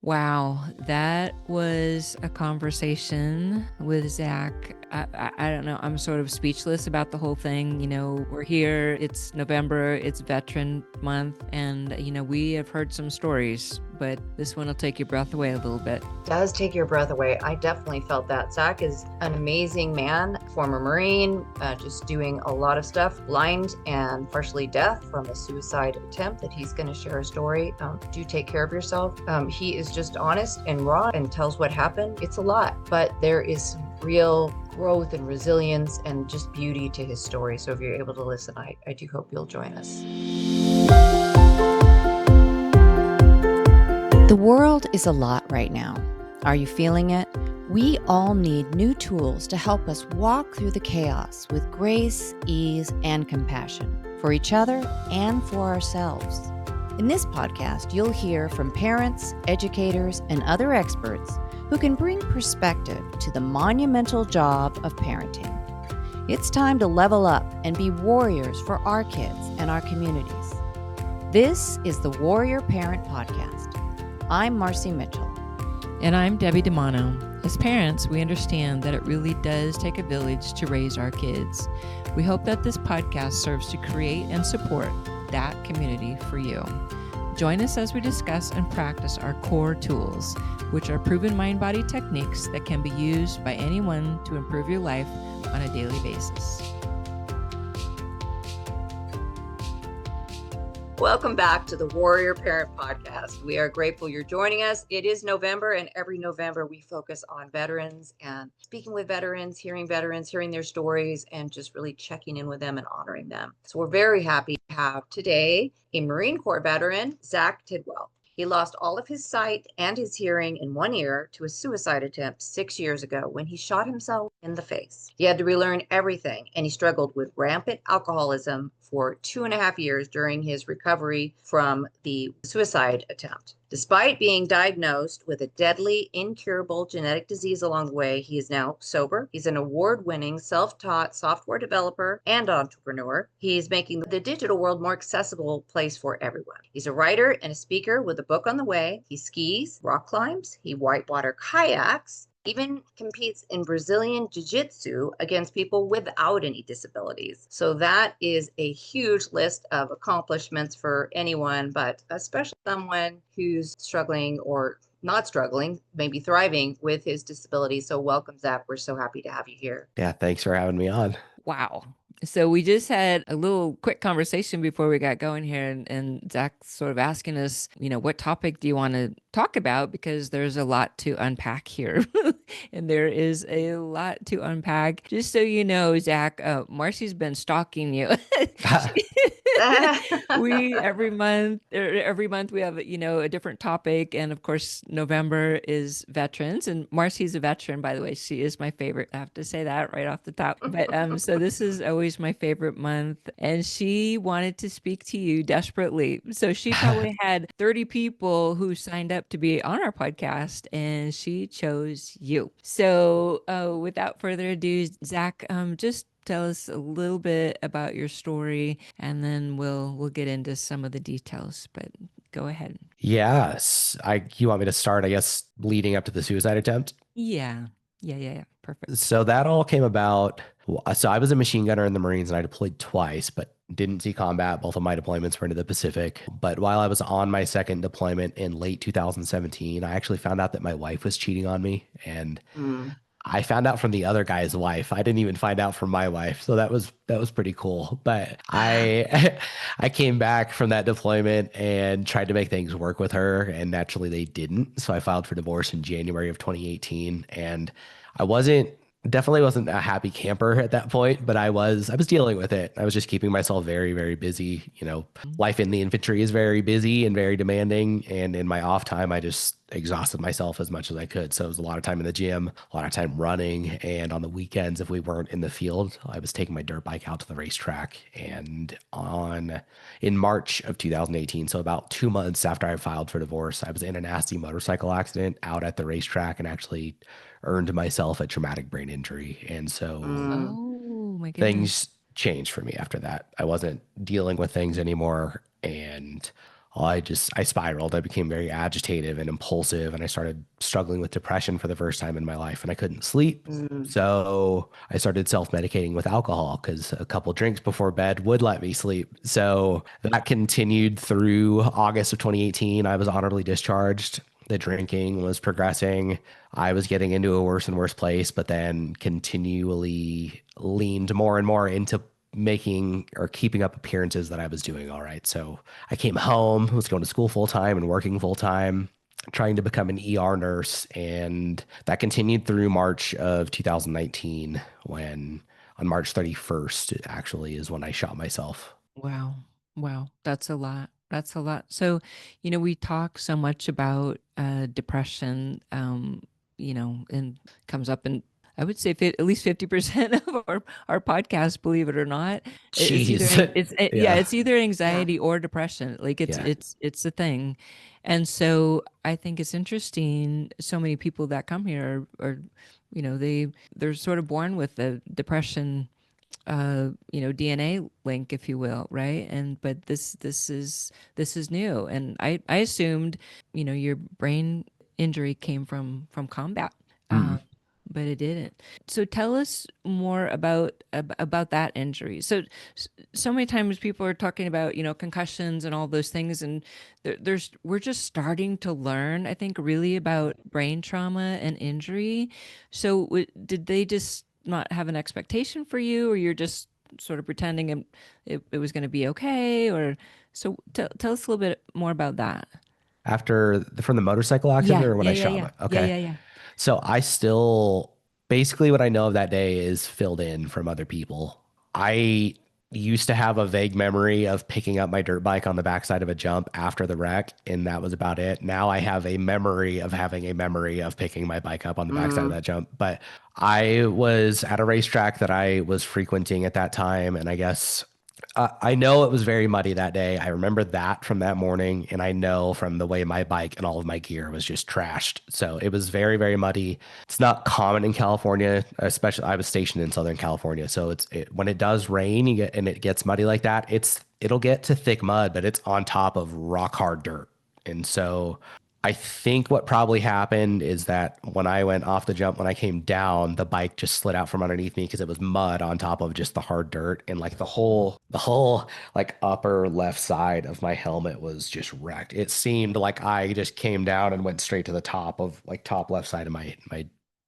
Wow, that was a conversation with Zach. I don't know. I'm sort of speechless about the whole thing. We're here. It's November. It's Veteran Month. And, we have heard some stories, but this one will take your breath away a little bit. Does take your breath away. I definitely felt that. Zach is an amazing man, former Marine, just doing a lot of stuff, blind and partially deaf from a suicide attempt that he's going to share a story. Do take care of yourself. He is just honest and raw and tells what happened. It's a lot, but there is some real growth and resilience and just beauty to his story. So if you're able to listen, I do hope you'll join us. The world is a lot right now. Are you feeling it? We all need new tools to help us walk through the chaos with grace, ease, and compassion for each other and for ourselves. In this podcast, you'll hear from parents, educators, and other experts who can bring perspective to the monumental job of parenting. It's time to level up and be warriors for our kids and our communities. This is the Warrior Parent Podcast. I'm Marcy Mitchell. And I'm Debbie DeMano. As parents, we understand that it really does take a village to raise our kids. We hope that this podcast serves to create and support that community for you. Join us as we discuss and practice our core tools, which are proven mind-body techniques that can be used by anyone to improve your life on a daily basis. Welcome back to the Warrior Parent Podcast. We are grateful you're joining us. It is November, and every November we focus on veterans and speaking with veterans, hearing their stories, and just really checking in with them and honoring them. So we're very happy to have today a Marine Corps veteran, Zach Tidwell. He lost all of his sight and his hearing in one ear to a suicide attempt 6 years ago when he shot himself in the face. He had to relearn everything, and he struggled with rampant alcoholism for 2.5 years during his recovery from the suicide attempt. Despite being diagnosed with a deadly, incurable genetic disease along the way, he is now sober. He's an award-winning, self-taught software developer and entrepreneur. He's making the digital world more accessible place for everyone. He's a writer and a speaker with a book on the way. He skis, rock climbs, he whitewater kayaks, even competes in Brazilian Jiu-Jitsu against people without any disabilities. So that is a huge list of accomplishments for anyone, but especially someone who's struggling or not struggling, maybe thriving with his disability. So welcome, Zach. We're so happy to have you here. Yeah, thanks for having me on. Wow. So we just had a little quick conversation before we got going here, and Zach sort of asking us, what topic do you want to talk about? Because there's a lot to unpack here. And there is a lot to unpack. Just so you know, Zach, Marcy's been stalking you. We every month we have a different topic, and of course November is veterans, and Marcy's a veteran, by the way. She is my favorite. I have to say that right off the top. But so this is always my favorite month, and she wanted to speak to you desperately. So she probably had 30 people who signed up to be on our podcast, and she chose you. So without further ado, Zach, just tell us a little bit about your story, and then we'll get into some of the details, but go ahead. Yes. You want me to start, I guess, leading up to the suicide attempt? Yeah. Perfect. So that all came about. So I was a machine gunner in the Marines, and I deployed twice, but didn't see combat. Both of my deployments were into the Pacific. But while I was on my second deployment in late 2017, I actually found out that my wife was cheating on me, and I found out from the other guy's wife. I didn't even find out from my wife. So that was pretty cool. But I came back from that deployment and tried to make things work with her, and naturally they didn't. So I filed for divorce in January of 2018, and I definitely wasn't a happy camper at that point, but I was dealing with it. I was just keeping myself very, very busy. Life in the infantry is very busy and very demanding. And in my off time, I just exhausted myself as much as I could. So it was a lot of time in the gym, a lot of time running. And on the weekends, if we weren't in the field, I was taking my dirt bike out to the racetrack. And in March of 2018, so about 2 months after I filed for divorce, I was in a nasty motorcycle accident out at the racetrack and actually earned myself a traumatic brain injury. And so Oh my goodness. things changed for me after that. I wasn't dealing with things anymore. And I spiraled. I became very agitated and impulsive, and I started struggling with depression for the first time in my life, and I couldn't sleep. Mm. So I started self-medicating with alcohol because a couple drinks before bed would let me sleep. So that continued through August of 2018. I was honorably discharged. The drinking was progressing. I was getting into a worse and worse place, but then continually leaned more and more into making or keeping up appearances that I was doing all right. So I came home, was going to school full time and working full time, trying to become an ER nurse. And that continued through March of 2019, when on March 31st, actually, is when I shot myself. Wow. Wow. That's a lot. That's a lot. So, we talk so much about depression, and comes up in, I would say, at least 50% of our podcast, believe it or not. It's either, Jeez. yeah, Yeah. it's either Yeah. anxiety or depression. Like Yeah. it's a thing. And so I think it's interesting. So many people that come here are, they're sort of born with the depression DNA link, if you will, right? And but this is new, and I assumed your brain injury came from combat, Mm. but it didn't. So tell us more about that injury. So many times people are talking about concussions and all those things, and we're just starting to learn, I think, really about brain trauma and injury. So did they just not have an expectation for you, or you're just sort of pretending it was going to be okay? Or so tell us a little bit more about that. From the motorcycle accident Yeah, or when yeah, I yeah, shot yeah, my, yeah, okay. yeah, yeah. So I still, basically what I know of that day is filled in from other people. I used to have a vague memory of picking up my dirt bike on the backside of a jump after the wreck, and that was about it. Now I have a memory of having a memory of picking my bike up on the backside of Mm. that jump. But I was at a racetrack that I was frequenting at that time, and I guess I know it was very muddy that day. I remember that from that morning, and I know from the way my bike and all of my gear was just trashed. So it was very, very muddy. It's not common in California, especially I was stationed in Southern California. So when it does rain, and it gets muddy like that, it'll get to thick mud, but it's on top of rock hard dirt. And so I think what probably happened is that when I went off the jump, when I came down, the bike just slid out from underneath me because it was mud on top of just the hard dirt. And like the whole like upper left side of my helmet was just wrecked. It seemed like I just came down and went straight to the top of like top left side of my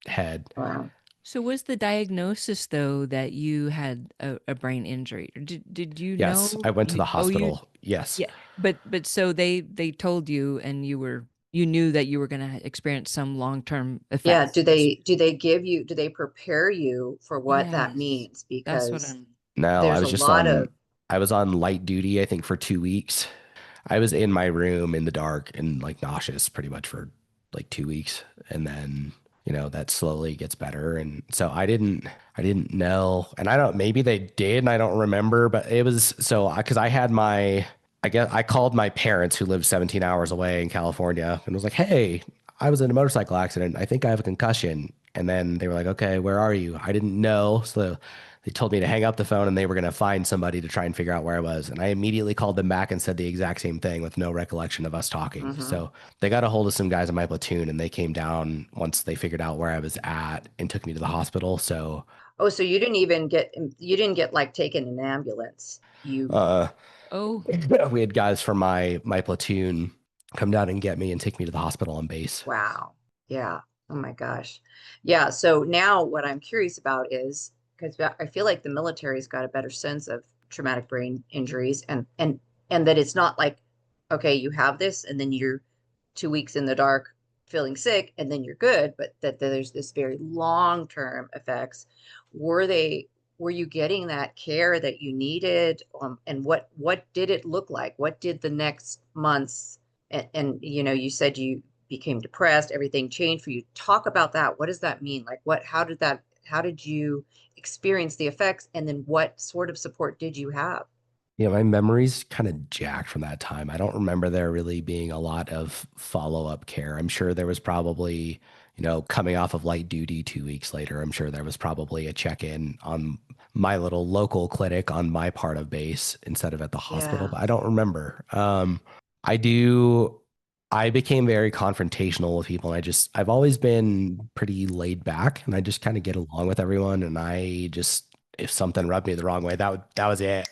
head. Wow. So was the diagnosis, though, that you had a brain injury? Or did you Yes, know I went to you the oh you hospital. Yes. yeah, but so they told you, and you knew that you were going to experience some long-term Yeah. effects. Do they prepare you for what that Yes. means? That's what Because I'm No, there's a lot of, I was on light duty, I think for 2 weeks. I was in my room in the dark and like nauseous pretty much for like 2 weeks. And then, that slowly gets better. And so I didn't know. And I don't, maybe they did and I don't remember, but it was so because I had I guess I called my parents who lived 17 hours away in California and was like, hey, I was in a motorcycle accident. I think I have a concussion. And then they were like, okay, where are you? I didn't know. So they told me to hang up the phone and they were going to find somebody to try and figure out where I was. And I immediately called them back and said the exact same thing with no recollection of us talking. mhm. So they got a hold of some guys in my platoon and they came down once they figured out where I was at and took me to the hospital. So, Oh, so you didn't get like taken in an ambulance. You, uh, oh we had guys from my platoon come down and get me and take me to the hospital on base. wow. Yeah. Oh my gosh. Yeah. So now what I'm curious about is because I feel like the military's got a better sense of traumatic brain injuries and that it's not like, okay, you have this and then you're 2 weeks in the dark feeling sick and then you're good, but that there's this very long-term effects. Were they, were you getting that care that you needed? And what did it look like? What did the next months and you said you became depressed, everything changed for you. Talk about that. What does that mean? Like how did you experience the effects? And then what sort of support did you have? Yeah, my memory's kind of jacked from that time. I don't remember there really being a lot of follow-up care. I'm sure there was probably, coming off of light duty 2 weeks later, I'm sure there was probably a check-in on my little local clinic on my part of base instead of at the hospital, Yeah. but I don't remember. I became very confrontational with people, and I've always been pretty laid back, and I just kind of get along with everyone. And if something rubbed me the wrong way, that was it.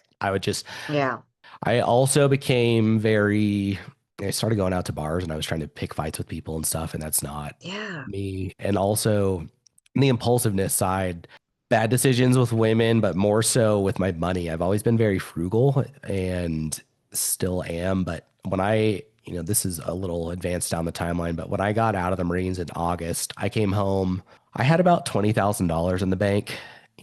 Yeah. I also became I started going out to bars and I was trying to pick fights with people and stuff, and that's not Yeah. me. And also the impulsiveness side, bad decisions with women, but more so with my money. I've always been very frugal and still am. But this is a little advanced down the timeline, but when I got out of the Marines in August, I came home. I had about $20,000 in the bank,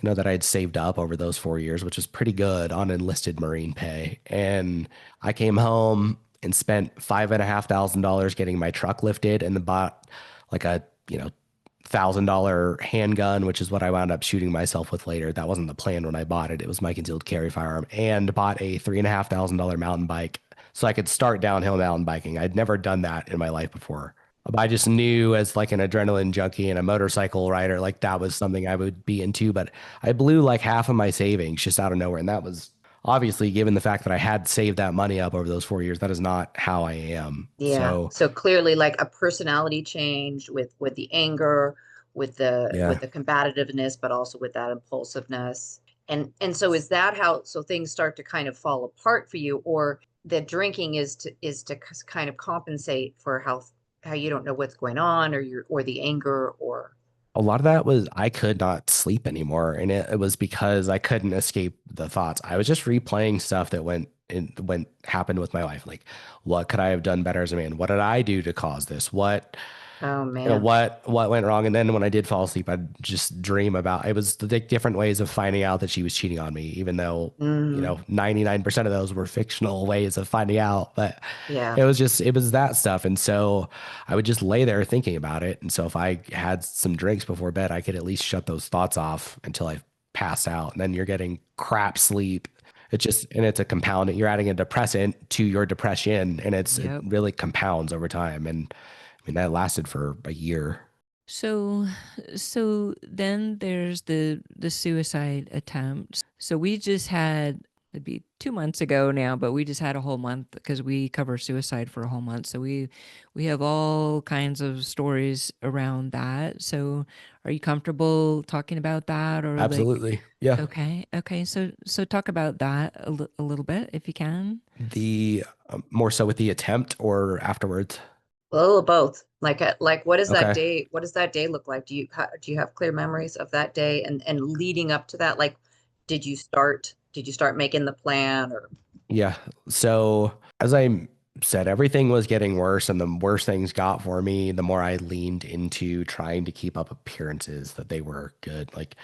that I'd saved up over those 4 years, which is pretty good on enlisted Marine pay. And I came home and spent $5,500 getting my truck lifted and then bought like a, $1,000 handgun, which is what I wound up shooting myself with later. That wasn't the plan when I bought it. It was my concealed carry firearm, and bought a $3,500 mountain bike so I could start downhill mountain biking. I'd never done that in my life before. But I just knew as like an adrenaline junkie and a motorcycle rider, like that was something I would be into. But I blew like half of my savings just out of nowhere. And that was obviously, given the fact that I had saved that money up over those 4 years, that is not how I am. Yeah. So clearly like a personality change with the anger, with Yeah. the combativeness, but also with that impulsiveness. And so is that how so things start to kind of fall apart for you, or the drinking is to kind of compensate for how you don't know what's going on, or the anger, or A lot of that was I could not sleep anymore. And it was because I couldn't escape the thoughts. I was just replaying stuff that happened with my life. Like, what could I have done better as a man? What did I do to cause this? oh man. What went wrong? And then when I did fall asleep, I'd just dream about it. Was the different ways of finding out that she was cheating on me, even though, Mm, 99% of those were fictional ways of finding out. But yeah. it was that stuff. And so I would just lay there thinking about it. And so if I had some drinks before bed, I could at least shut those thoughts off until I pass out. And then you're getting crap sleep. It's a compound. You're adding a depressant to your depression, and it Yep. really compounds over time. And I mean, that lasted for a year. So, so then there's the suicide attempt. So we just had, it'd be 2 months ago now, but we just had a whole month because we cover suicide for a whole month. So we have all kinds of stories around that. So are you comfortable talking about that, or like, Absolutely. Yeah. okay. So talk about that a little bit if you can. The more so with the attempt or afterwards. A little of both. Like what is that Okay. day? What does that day look like? Do you have clear memories of that day and leading up to that? Like, did you start making the plan, or Yeah. So as I said, everything was getting worse, and the worse things got for me, the more I leaned into trying to keep up appearances that they were good. Like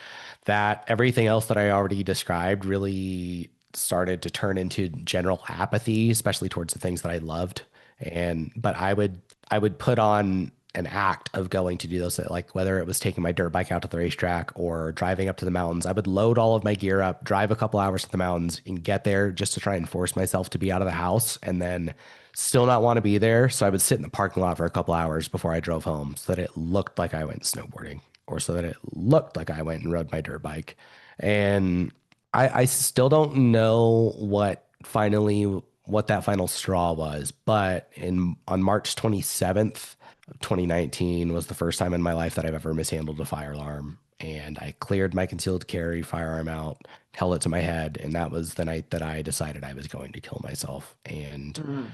that, everything else that I already described really started to turn into general apathy, especially towards the things that I loved. But I would put on an act of going to do those, like whether it was taking my dirt bike out to the racetrack or driving up to the mountains. I would load all of my gear up, drive a couple hours to the mountains, and get there just to try and force myself to be out of the house, and then still not want to be there. So I would sit in the parking lot for a couple hours before I drove home, so that it looked like I went snowboarding, or so that it looked like I went and rode my dirt bike. And I still don't know what that final straw was, but on March 27th of 2019 was the first time in my life that I've ever mishandled a fire alarm. And I cleared my concealed carry firearm out, held it to my head, and that was the night that I decided I was going to kill myself. And mm,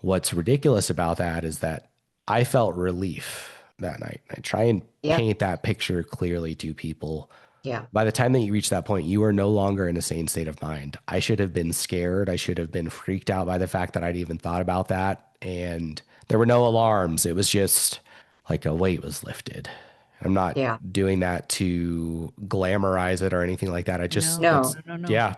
what's ridiculous about that is that I felt relief that night. I try and yeah, paint that picture clearly to people. yeah, By the time that you reach that point, you are no longer in a sane state of mind. I should have been scared. I should have been freaked out by the fact that I'd even thought about that. And there were no alarms. It was just like a weight was lifted. I'm not yeah. doing that to glamorize it or anything like that. No. Yeah,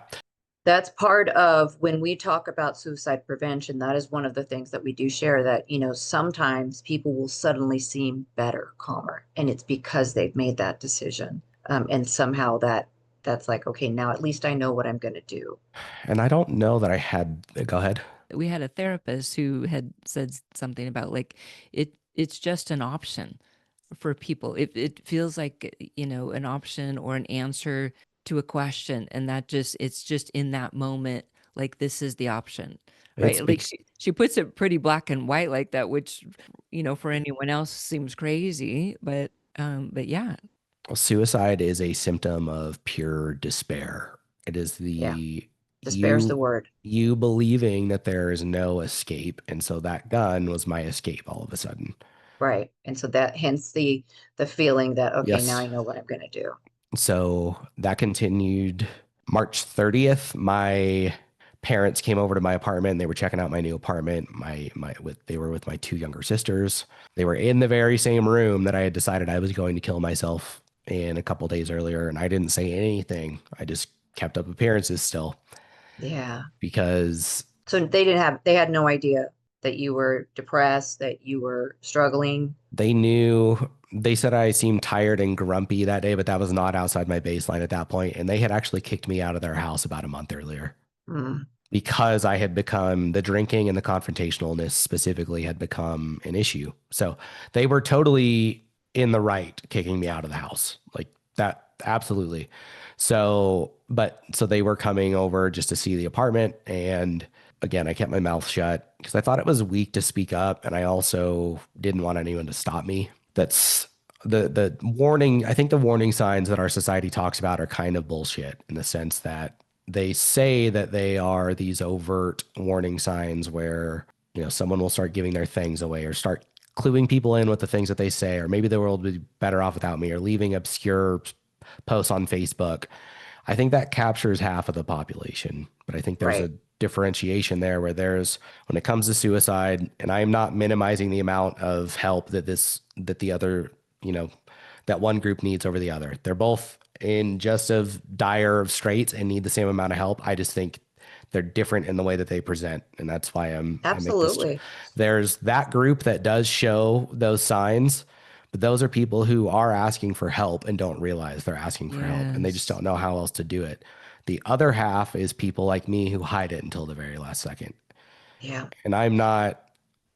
That's part of when we talk about suicide prevention. That is one of the things that we do share, that, sometimes people will suddenly seem better, calmer, and it's because they've made that decision. And somehow that's like, okay, now at least I know what I'm going to do. and I don't know that I had, go ahead. We had a therapist who had said something about like it's just an option for people. It feels like, an option or an answer to a question, and that just it's just in that moment, like this is the option, It's right? Like she puts it pretty black and white like that, which, for anyone else seems crazy, but yeah. Well, suicide is a symptom of pure despair. It is Yeah. Despair's the word. you believing that there is no escape. And so that gun was my escape all of a sudden. Right. And so that hence the feeling that, okay, Yes. now I know what I'm going to do. So that continued. March 30th, my parents came over to my apartment. They were checking out my new apartment. They were with my two younger sisters. They were in the very same room that I had decided I was going to kill myself in a couple days earlier, and I didn't say anything. I just kept up appearances still. Yeah. Because so they had no idea that you were depressed, that you were struggling. They knew. They said I seemed tired and grumpy that day, but that was not outside my baseline at that point. And they had actually kicked me out of their house about a month earlier because I had become, the drinking and the confrontationalness specifically had become an issue. So they were totally in the right kicking me out of the house like that. Absolutely. So they were coming over just to see the apartment. And again, I kept my mouth shut because I thought it was weak to speak up. And I also didn't want anyone to stop me. That's the warning. I think the warning signs that our society talks about are kind of bullshit in the sense that they say that they are these overt warning signs where, someone will start giving their things away or start cluing people in with the things that they say, or maybe the world would be better off without me, or leaving obscure posts on Facebook. I think that captures half of the population, but I think there's a differentiation there where when it comes to suicide, and I'm not minimizing the amount of help that the other, that one group needs over the other. They're both in just as dire of straits and need the same amount of help. I just think they're different in the way that they present. And that's why absolutely. There's that group that does show those signs, but those are people who are asking for help and don't realize they're asking for help, and they just don't know how else to do it. The other half is people like me who hide it until the very last second. Yeah. And not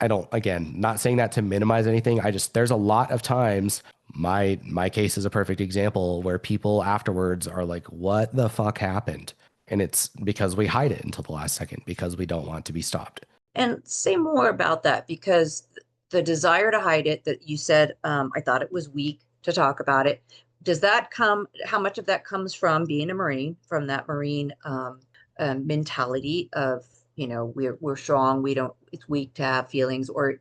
saying that to minimize anything. There's a lot of times, my case is a perfect example where people afterwards are like, what the fuck happened? And it's because we hide it until the last second because we don't want to be stopped. And say more about that, because the desire to hide it that you said, I thought it was weak to talk about it. How much of that comes from being a Marine, from that Marine mentality of, we're strong, it's weak to have feelings, or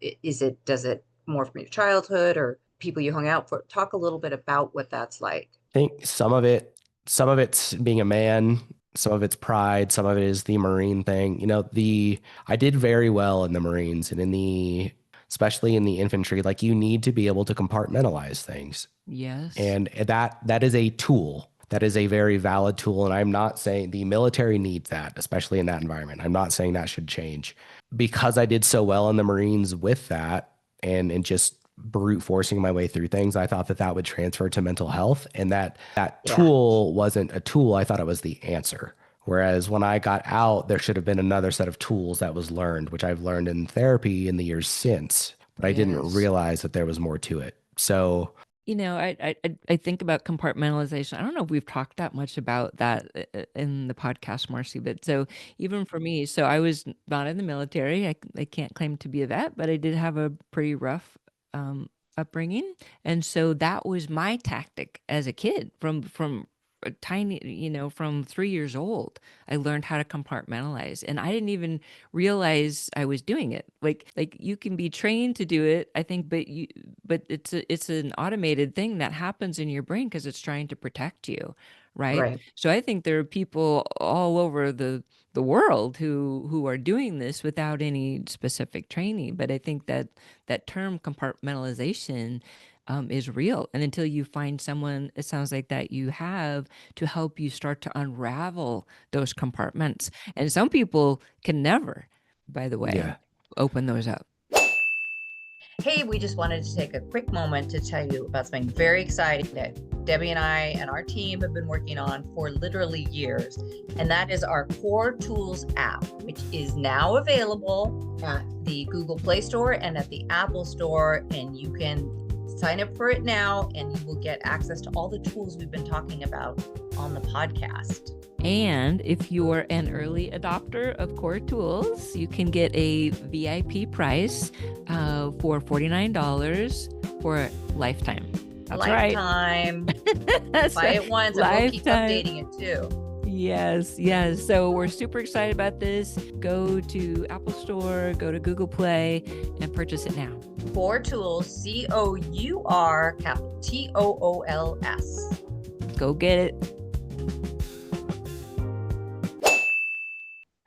does it more from your childhood or people you hung out for? Talk a little bit about what that's like. I think some of it's being a man, some of it's pride, some of it is the Marine thing. I did very well in the Marines and especially in the infantry, like you need to be able to compartmentalize things. Yes. And that is a tool. That is a very valid tool. And I'm not saying the military needs that, especially in that environment. I'm not saying that should change. Because I did so well in the Marines with that and just brute forcing my way through things, I thought that would transfer to mental health. And that tool wasn't a tool. I thought it was the answer. Whereas when I got out, there should have been another set of tools that was learned, which I've learned in therapy in the years since, but I didn't realize that there was more to it. So, I think about compartmentalization. I don't know if we've talked that much about that in the podcast, Marcy, but so even for me, so I was not in the military. I can't claim to be a vet, but I did have a pretty rough upbringing. And so that was my tactic as a kid from a tiny, from 3 years old. I learned how to compartmentalize, and I didn't even realize I was doing it. Like you can be trained to do it, I think, but it's an automated thing that happens in your brain because it's trying to protect you, right? So I think there are people all over the world who are doing this without any specific training. But I think that term compartmentalization is real. And until you find someone, it sounds like that you have, to help you start to unravel those compartments. And some people can never, by the way, open those up. Hey, we just wanted to take a quick moment to tell you about something very exciting that Debbie and I and our team have been working on for literally years. And that is our Cour Tools app, which is now available at the Google Play Store and at the Apple Store. And you can sign up for it now, and you will get access to all the tools we've been talking about on the podcast. And if you're an early adopter of Cour tools, you can get a VIP price for $49 for a lifetime. That's Lifetime. right. Buy it once and we'll keep Lifetime. updating it too. Yes, yes. So we're super excited about this. Go to Apple Store, go to Google Play, and purchase it now. Cour Tools, COUR, capital TOOLS. Go get it.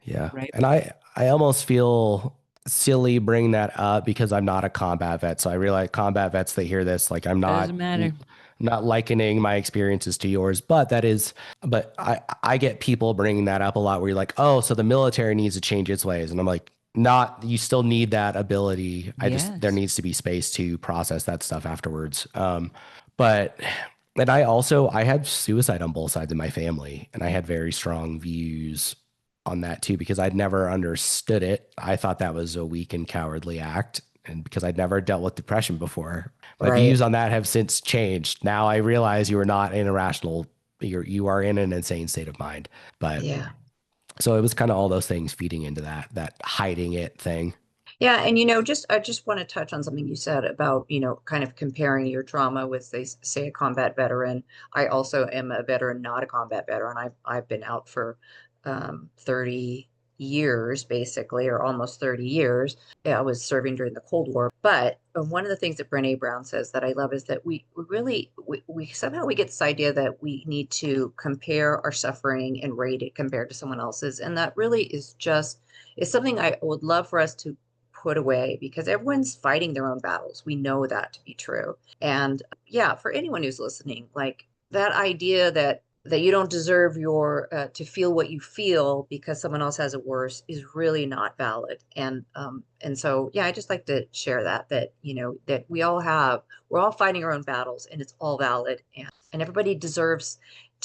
Yeah. Right. And I almost feel silly bringing that up because I'm not a combat vet. So I realize combat vets, they hear this, like I'm Doesn't matter. not likening my experiences to yours, but I get people bringing that up a lot where you're like, oh, so the military needs to change its ways. And I'm like, not, you still need that ability. There Yes. needs to be space to process that stuff afterwards. But and I had suicide on both sides of my family, and I had very strong views on that too, because I'd never understood it. I thought that was a weak and cowardly act. And because I'd never dealt with depression before, my Right. views on that have since changed. Now I realize you are not in a rational, you are in an insane state of mind. But Yeah. so it was kind of all those things feeding into that hiding it thing. Yeah. And, I just want to touch on something you said about, kind of comparing your trauma with, say, a combat veteran. I also am a veteran, not a combat veteran. I've been out for 30 years, basically, or almost 30 years. Yeah, I was serving during the Cold War. But one of the things that Brene Brown says that I love is that we somehow we get this idea that we need to compare our suffering and rate it compared to someone else's. And that really is something I would love for us to put away, because everyone's fighting their own battles. We know that to be true. And yeah, for anyone who's listening, like that idea that you don't deserve to feel what you feel because someone else has it worse is really not valid. And so, yeah, I just like to share that that we're all fighting our own battles, and it's all valid, and everybody deserves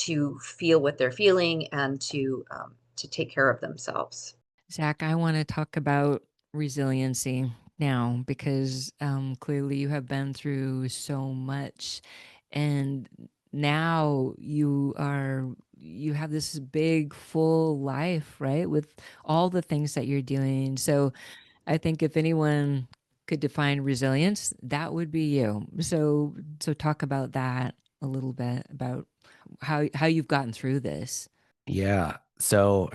to feel what they're feeling and to take care of themselves. Zach, I want to talk about resiliency now, because clearly you have been through so much, and now you have this big full life, right, with all the things that you're doing. So I think if anyone could define resilience, that would be you. So talk about that a little bit, about how you've gotten through this. Yeah. So,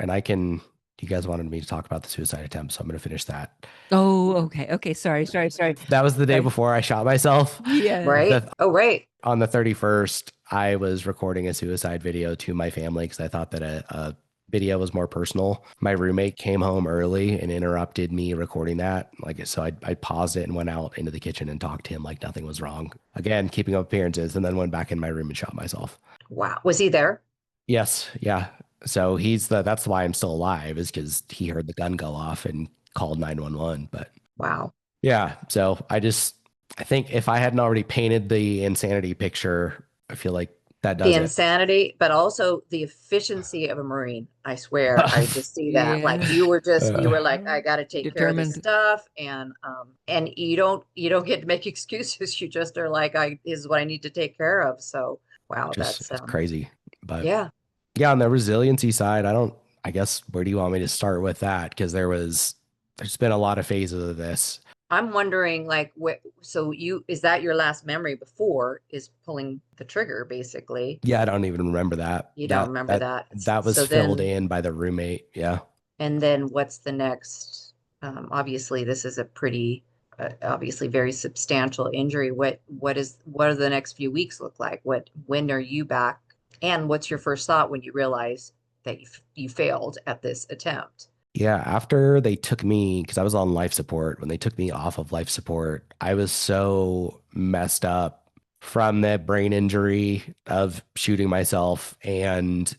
you guys wanted me to talk about the suicide attempt, so I'm going to finish that. Oh, okay. Sorry. That was the day Sorry. before I shot myself. Yeah. Right. Right. On the 31st, I was recording a suicide video to my family because I thought that a video was more personal. My roommate came home early and interrupted me recording that. So I paused it and went out into the kitchen and talked to him like nothing was wrong. Again, keeping up appearances, and then went back in my room and shot myself. Wow. Was he there? Yes. Yeah. So that's why I'm still alive, is because he heard the gun go off and called 911. But Wow. yeah. So I think if I hadn't already painted the insanity picture, I feel like that does The it. insanity, but also the efficiency of a Marine. I swear, I just see that. Yeah. Like you were like, I got to take care of this Determined. stuff, and you don't get to make excuses. You just are like, this is what I need to take care of. So wow, It's that's crazy. But yeah. on the resiliency side, I guess, where do you want me to start with that? Because there's been a lot of phases of this. I'm wondering, like, is that your last memory before is pulling the trigger, basically? Yeah, I don't even remember that. You don't remember that? That was So filled then- in by the roommate. Yeah. And then what's the next? Obviously, this is a pretty, obviously very substantial injury. What do the next few weeks look like? When are you back? And what's your first thought when you realize that you failed at this attempt? Yeah, after they took me, because I was on life support, when they took me off of life support, I was so messed up from the brain injury of shooting myself and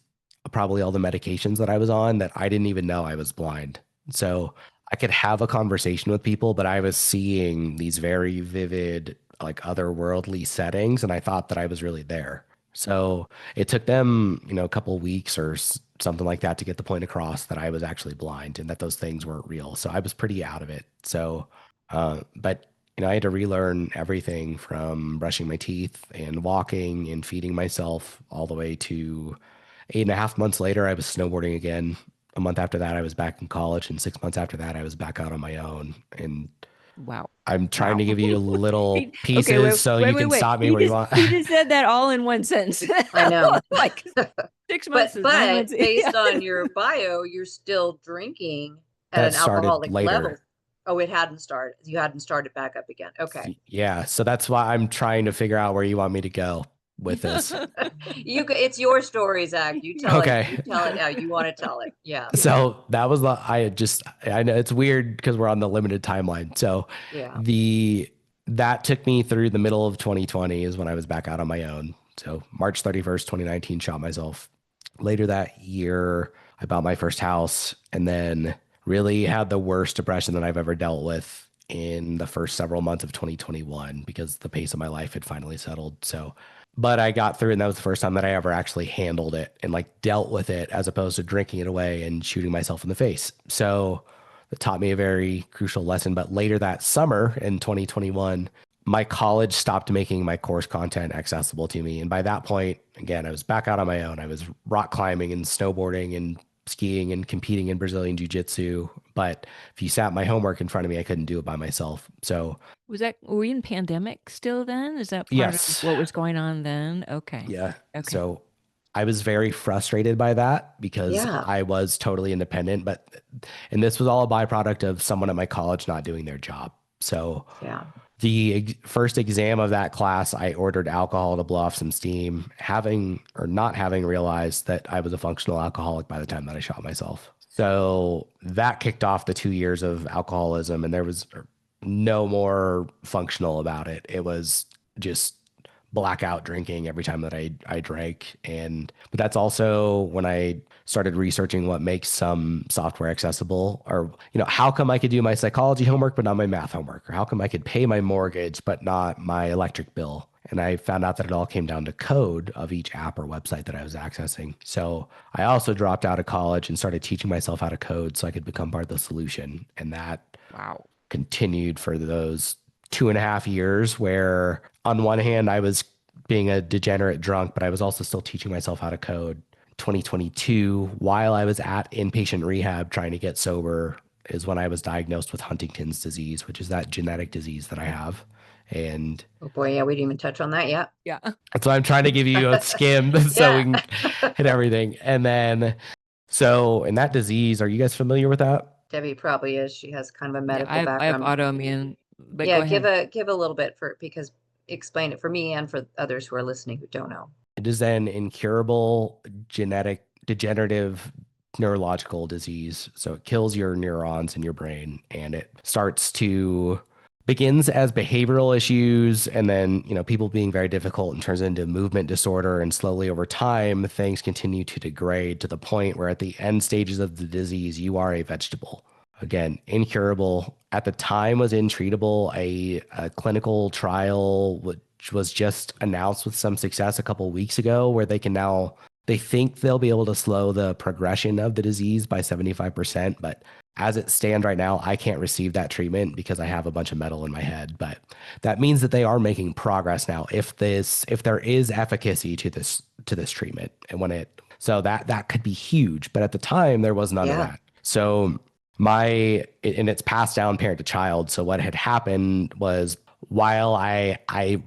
probably all the medications that I was on that I didn't even know I was blind. So I could have a conversation with people, but I was seeing these very vivid, like otherworldly settings, and I thought that I was really there. So it took them, a couple weeks or something like that to get the point across that I was actually blind and that those things weren't real. So I was pretty out of it. So, but I had to relearn everything from brushing my teeth and walking and feeding myself all the way to 8.5 months later, I was snowboarding again. A month after that, I was back in college, and 6 months after that, I was back out on my own. And Wow. I'm trying Wow. to give you little Okay, pieces so you can wait. stop me where you want. He just said that all in one sentence. I know. Like 6 months is 9 months. Based Yeah. on your bio, you're still drinking at That an started alcoholic level. later. Oh, it hadn't started. You hadn't started back up again. Okay. Yeah. So that's why I'm trying to figure out where you want me to go with this. It's your story, Zach. You tell it. Okay. You tell it how you want to tell it. Yeah. So that was I know it's weird because we're on the limited timeline. So Yeah. that took me through the middle of 2020 is when I was back out on my own. So March 31st, 2019, shot myself. Later that year, I bought my first house and then really had the worst depression that I've ever dealt with in the first several months of 2021 because the pace of my life had finally settled. So, but I got through, and that was the first time that I ever actually handled it and like dealt with it as opposed to drinking it away and shooting myself in the face. So it taught me a very crucial lesson. But later that summer in 2021, my college stopped making my course content accessible to me. And by that point, again, I was back out on my own. I was rock climbing and snowboarding and skiing and competing in Brazilian jiu-jitsu. But if you sat my homework in front of me, I couldn't do it by myself. So were we in pandemic still then? Is that part yes. of what was going on then? Okay. Yeah. Okay. So I was very frustrated by that because Yeah. I was totally independent, and this was all a byproduct of someone at my college not doing their job. So Yeah. the first exam of that class, I ordered alcohol to blow off some steam, not having realized that I was a functional alcoholic by the time that I shot myself. So that kicked off the 2 years of alcoholism, and there was no more functional about it. It was just blackout drinking every time that I drank. But that's also when I started researching what makes some software accessible, or, how come I could do my psychology homework, but not my math homework, or how come I could pay my mortgage, but not my electric bill. And I found out that it all came down to code of each app or website that I was accessing. So I also dropped out of college and started teaching myself how to code so I could become part of the solution. And that continued for those 2.5 years where on one hand, I was being a degenerate drunk, but I was also still teaching myself how to code. 2022, while I was at inpatient rehab trying to get sober, is when I was diagnosed with Huntington's disease, which is that genetic disease that I have. And oh boy, yeah, we didn't even touch on that yet. Yeah. So I'm trying to give you a skim so we can hit everything. And then, so in that disease, are you guys familiar with that? Debbie probably is. She has kind of a medical I have background. autoimmune. But yeah, go ahead. give a little bit because explain it for me and for others who are listening who don't know. It is an incurable genetic degenerative neurological disease. So it kills your neurons in your brain, and it begins as behavioral issues, and then, people being very difficult and turns into movement disorder. And slowly over time, things continue to degrade to the point where at the end stages of the disease, you are a vegetable. Again, incurable. At the time was intreatable. A clinical trial, which was just announced with some success a couple of weeks ago, where they think they'll be able to slow the progression of the disease by 75%. But as it stands right now, I can't receive that treatment because I have a bunch of metal in my head. But that means that they are making progress now. If there is efficacy to this treatment, and so that could be huge. But at the time, there was none of that. So and it's passed down parent to child. So what had happened was, while I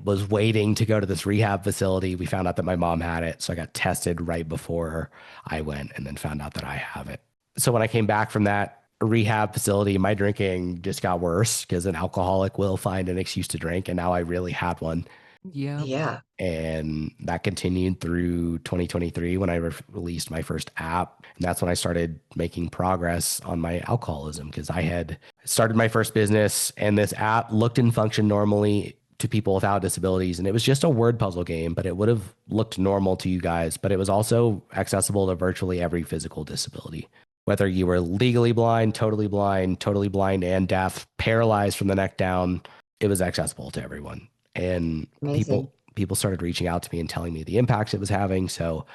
was waiting to go to this rehab facility, we found out that my mom had it. So I got tested right before I went, and then found out that I have it. So when I came back from that rehab facility, my drinking just got worse because an alcoholic will find an excuse to drink. And now I really had one. Yeah. And that continued through 2023 when I released my first app. And that's when I started making progress on my alcoholism, because I had started my first business, and this app looked and functioned normally to people without disabilities. And it was just a word puzzle game, but it would have looked normal to you guys. But it was also accessible to virtually every physical disability. Whether you were legally blind and deaf, paralyzed from the neck down, it was accessible to everyone. And people started reaching out to me and telling me the impacts it was having. So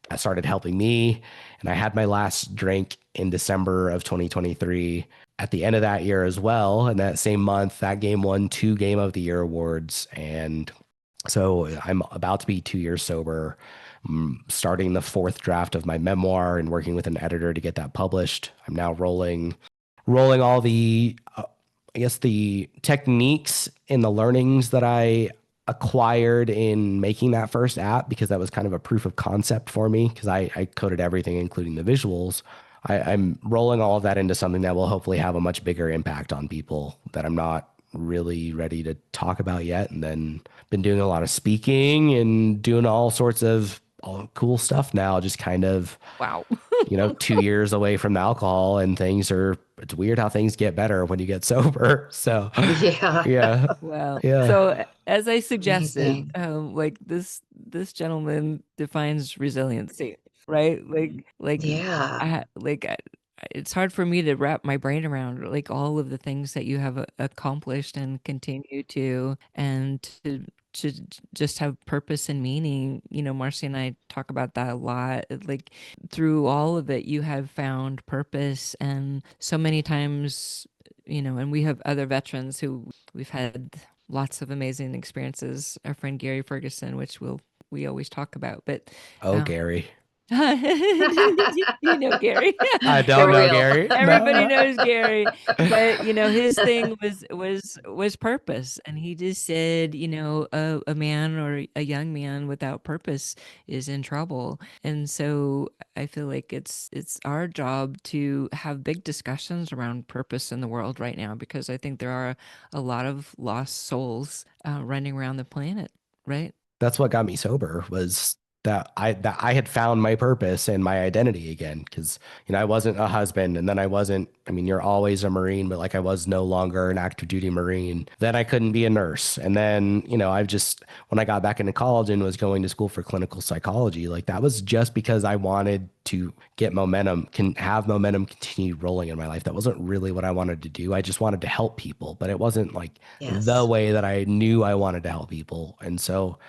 that started helping me. And I had my last drink in December of 2023. At the end of that year as well, and that same month, that game won 2 Game of the Year awards. And So I'm about to be 2 years sober, starting the fourth draft of my memoir and working with an editor to get that published. I'm now rolling all the, I guess, the techniques and the learnings that I acquired in making that first app, because that was kind of a proof of concept for me, because I coded everything, including the visuals. I'm rolling all of that into something that will hopefully have a much bigger impact on people that I'm not really ready to talk about yet. And then been doing a lot of speaking and doing all sorts of cool stuff now, just kind of, Wow. 2 years away from the alcohol, and it's weird how things get better when you get sober. So Yeah. yeah, Well, yeah. so as I suggested, Amazing. like this gentleman defines resiliency, right? Yeah. It's hard for me to wrap my brain around like all of the things that you have accomplished and continue to, and to just have purpose and meaning. Marcy and I talk about that a lot. Like through all of it, you have found purpose, and so many times, and we have other veterans who we've had lots of amazing experiences. Our friend Gary Ferguson, which we always talk about, but Oh, Gary. Gary. I The don't know real. Gary. Everybody No. knows Gary, but his thing was purpose, and he just said, a man or a young man without purpose is in trouble. And so I feel like it's our job to have big discussions around purpose in the world right now, because I think there are a lot of lost souls running around the planet, right? That's what got me sober, was that I had found my purpose and my identity again. Because I wasn't a husband, and then I wasn't. I mean, you're always a Marine, but like I was no longer an active duty Marine. Then I couldn't be a nurse, and then I've just, when I got back into college and was going to school for clinical psychology, like that was just because I wanted to get momentum, can have momentum continue rolling in my life. That wasn't really what I wanted to do. I just wanted to help people, but it wasn't like the Yes. way that I knew I wanted to help people. And so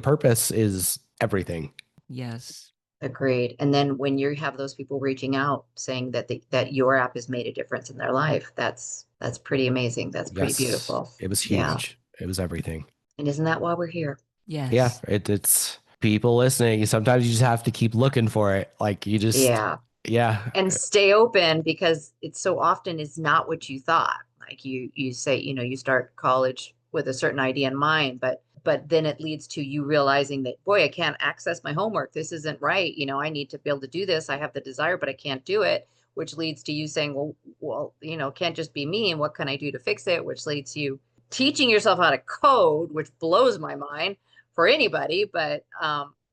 purpose is everything. Yes. Agreed. And then when you have those people reaching out saying that your app has made a difference in their life, that's pretty amazing. That's pretty Yes, beautiful. it was Yeah. huge. It was everything. And isn't that why we're here? Yeah, Yes. it's people listening. Sometimes you just have to keep looking for it. Like you just, Yeah. yeah, And stay open, because it so often is not what you thought. Like you say, you start college with a certain idea in mind, but then it leads to you realizing that, boy, I can't access my homework. This isn't right. I need to be able to do this. I have the desire, but I can't do it, which leads to you saying, well, can't just be me. And what can I do to fix it? Which leads to you teaching yourself how to code, which blows my mind for anybody, but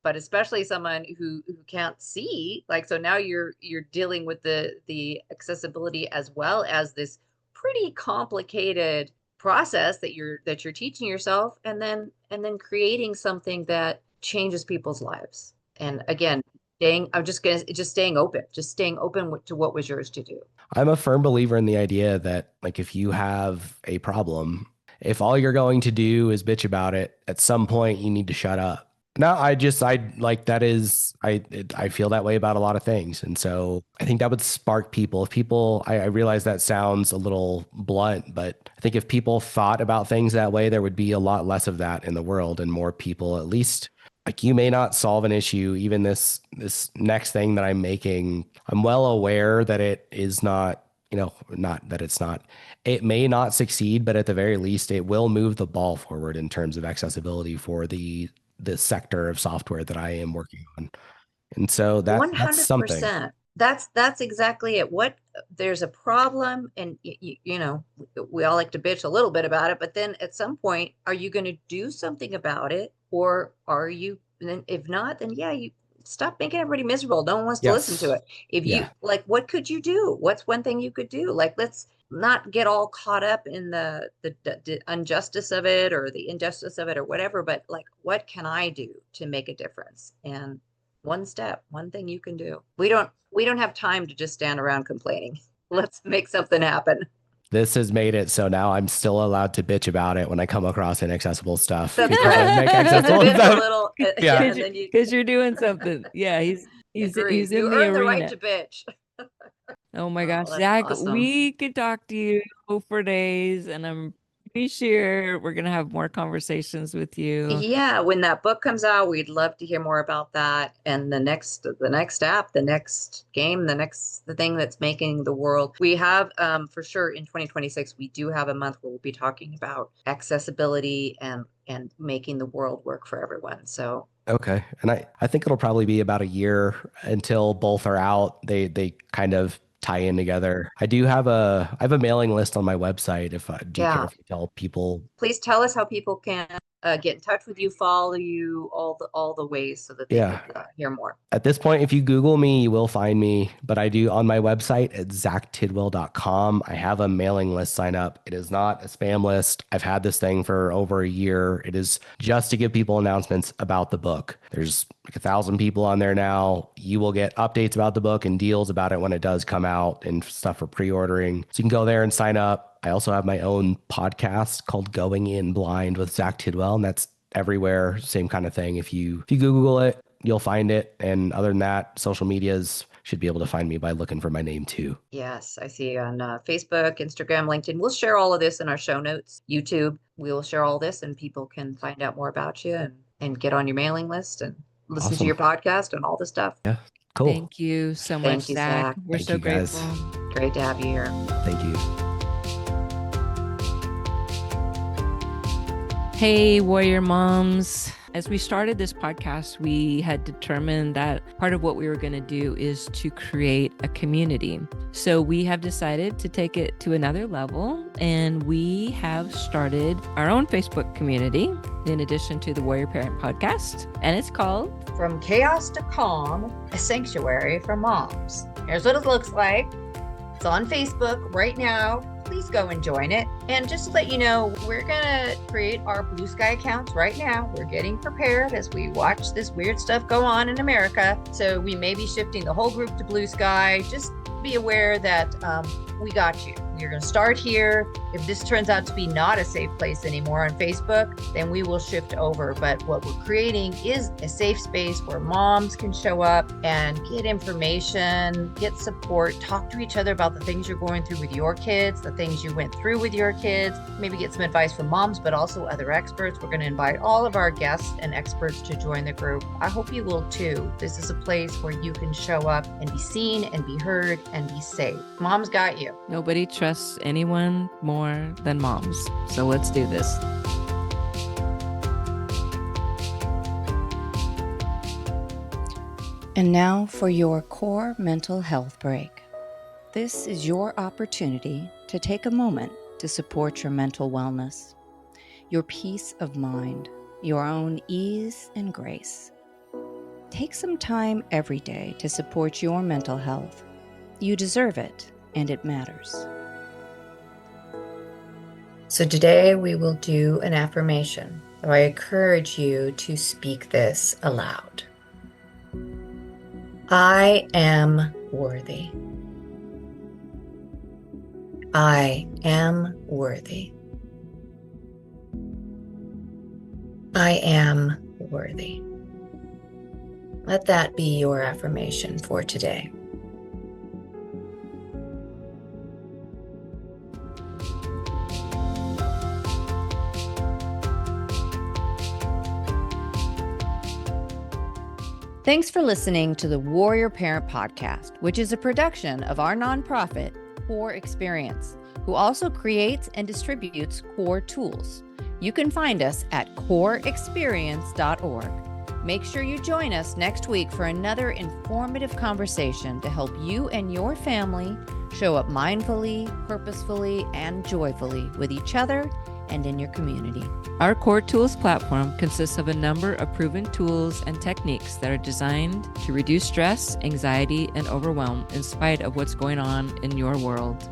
especially someone who can't see. Like, so now you're dealing with the accessibility as well as this pretty complicated process that you're teaching yourself, and then creating something that changes people's lives. And again, staying open, to what was yours to do. I'm a firm believer in the idea that, like, if you have a problem, if all you're going to do is bitch about it, at some point you need to shut up. No, I like that is, I feel that way about a lot of things. And so I think that would spark people. If people, I realize that sounds a little blunt, but I think if people thought about things that way, there would be a lot less of that in the world, and more people, at least, like, you may not solve an issue. Even this next thing that I'm making, I'm well aware that it is not, not that it's not, it may not succeed, but at the very least, it will move the ball forward in terms of accessibility for the sector of software that I am working on. And so that's something. 100%. That's exactly it. There's a problem, and we all like to bitch a little bit about it, but then at some point, are you going to do something about it, or are you? And then if not, then yeah, you stop making everybody miserable. No one wants to listen to Yes. it. If you Yeah. like, what could you do? What's one thing you could do? Like, let's not get all caught up in the injustice of it or the injustice of it or whatever, but like, what can I do to make a difference? And one thing you can do. We don't have time to just stand around complaining. Let's make something happen. This has made it so now I'm still allowed to bitch about it when I come across inaccessible stuff, That's because right. I make accessible Bitch a stuff. little, Yeah. and then you Because you're doing something. Yeah, he's agree. in You the earn the right arena. to bitch. Oh my gosh, Oh, that's Zach, awesome. we could talk to you for days, and I'm be sure we're going to have more conversations with you. Yeah, when that book comes out, we'd love to hear more about that. And the next app, the next game, the thing that's making the world. We have for sure in 2026, we do have a month where we'll be talking about accessibility and making the world work for everyone. So Okay. And I think it'll probably be about a year until both are out. They kind of tie in together. I have a mailing list on my website. Do you care yeah, if you tell people? please tell us how people can get in touch with you, follow you, all the ways so that they Yeah. could hear more. At this point, if you Google me, you will find me, but I do on my website at zachtidwell.com. I have a mailing list sign up. It is not a spam list. I've had this thing for over a year. It is just to give people announcements about the book. There's like 1,000 people on there now. You will get updates about the book and deals about it when it does come out and stuff for pre-ordering. So you can go there and sign up. I also have my own podcast called Going In Blind with Zach Tidwell, and that's everywhere. Same kind of thing. If you Google it, you'll find it. And other than that, social medias should be able to find me by looking for my name too. Yes, I see on Facebook, Instagram, LinkedIn. We'll share all of this in our show notes. YouTube, we will share all this and people can find out more about you and get on your mailing list and listen to Awesome. your podcast and all the stuff. Yeah, cool. Thank you so much, Thank you, Zach. Zach. We're Thank so you, guys. grateful. Great to have you here. Thank you. Hey, warrior moms. As we started this podcast, we had determined that part of what we were going to do is to create a community. So we have decided to take it to another level, and we have started our own Facebook community in addition to the Warrior Parent podcast, and it's called From Chaos to Calm, a sanctuary for moms. Here's what it looks like. It's on Facebook right now. Please go and join it. And just to let you know, we're going to create our Blue Sky accounts right now. We're getting prepared as we watch this weird stuff go on in America. So we may be shifting the whole group to Blue Sky. Just be aware that we got you. We're going to start here. If this turns out to be not a safe place anymore on Facebook, then we will shift over. But what we're creating is a safe space where moms can show up and get information, get support, talk to each other about the things you're going through with your kids, the things you went through with your kids, maybe get some advice from moms, but also other experts. We're going to invite all of our guests and experts to join the group. I hope you will too. This is a place where you can show up and be seen and be heard and be safe. Mom's got you. Nobody Trusts anyone more than moms. So let's do this. And now for your core mental health break. This is your opportunity to take a moment to support your mental wellness, your peace of mind, your own ease and grace. Take some time every day to support your mental health. You deserve it, and it matters. So today we will do an affirmation. So I encourage you to speak this aloud. I am worthy. I am worthy. I am worthy. Let that be your affirmation for today. Thanks for listening to the Warrior Parent Podcast, which is a production of our nonprofit, Cour Experience, who also creates and distributes Cour tools. You can find us at courexperience.org. Make sure you join us next week for another informative conversation to help you and your family show up mindfully, purposefully, and joyfully with each other and in your community. Our Cour Tools platform consists of a number of proven tools and techniques that are designed to reduce stress, anxiety, and overwhelm in spite of what's going on in your world.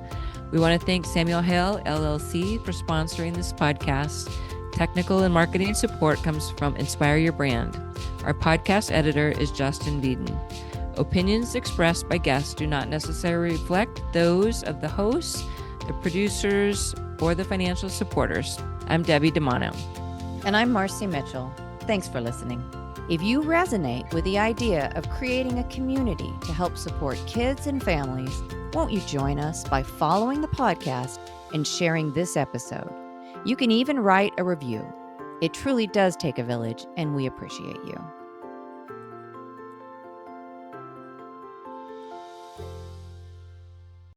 We want to thank Samuel Hale, LLC, for sponsoring this podcast. Technical and marketing support comes from Inspire Your Brand. Our podcast editor is Justin Beeden. Opinions expressed by guests do not necessarily reflect those of the hosts, the producers, or the financial supporters. I'm Debbie DeMano. And I'm Marcy Mitchell. Thanks for listening. If you resonate with the idea of creating a community to help support kids and families, won't you join us by following the podcast and sharing this episode? You can even write a review. It truly does take a village, and we appreciate you.